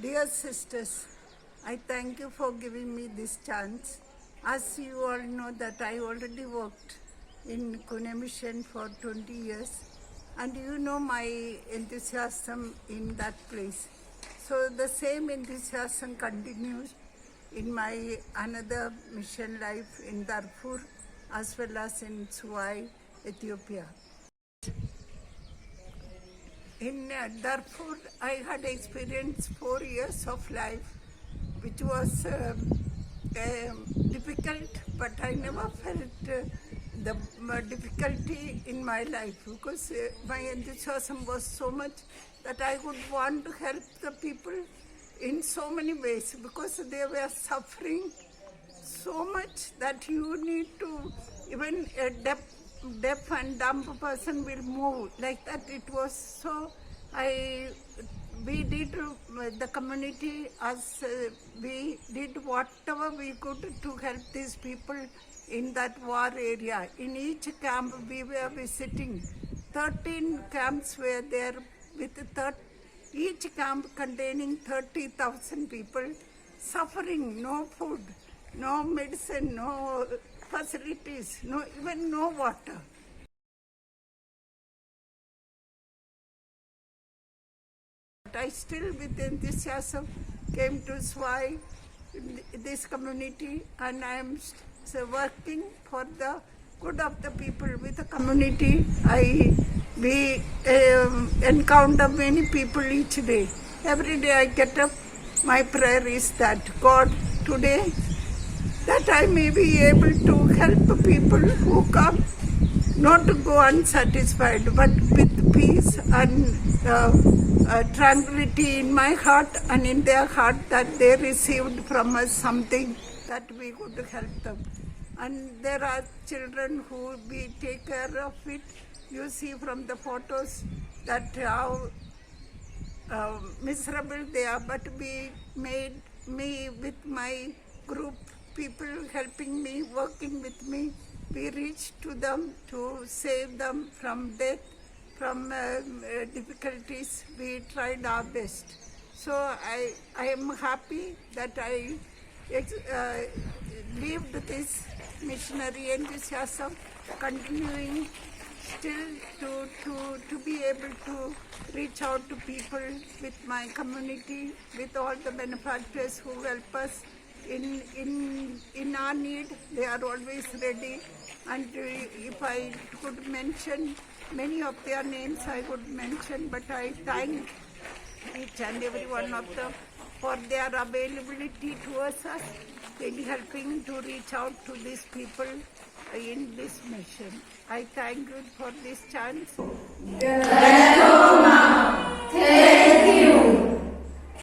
Dear sisters, I thank you for giving me this chance. As you all know that I already worked in Pune Mission for 20 years, and you know my enthusiasm in that place. So the same enthusiasm continues in my another mission life in Darfur as well as in Suai, Ethiopia. In Darfur, I had experienced 4 years of life, which was difficult, but I never felt the difficulty in my life because my enthusiasm was so much that I would want to help the people in so many ways because they were suffering so much that you need to, even a deaf and dumb person will move like that. It was so, we did the community as we did whatever we could to help these people in that war area. In each camp we were visiting. 13 camps were there with each camp containing 30,000 people suffering, no food, no medicine, no facilities, even no water. But I still with enthusiasm came to Suai, this community, and I am working for the good of the people with the community. We encounter many people each day. Every day I get up, my prayer is that God, today, that I may be able to help people who come, not to go unsatisfied, but with peace and tranquility in my heart and in their heart, that they received from us something that we could help them. And there are children who we take care of it. You see from the photos that how miserable they are, but we made me with my group, people helping me, working with me, we reached to them to save them from death, from difficulties. We tried our best. So I am happy that I lived this missionary enthusiasm, continuing still to be able to reach out to people with my community, with all the benefactors who help us in our need. They are always ready, and if I could mention many of their names, I would mention, but I thank each and every one of them for their availability towards us in helping to reach out to these people in this mission. I thank you for this chance.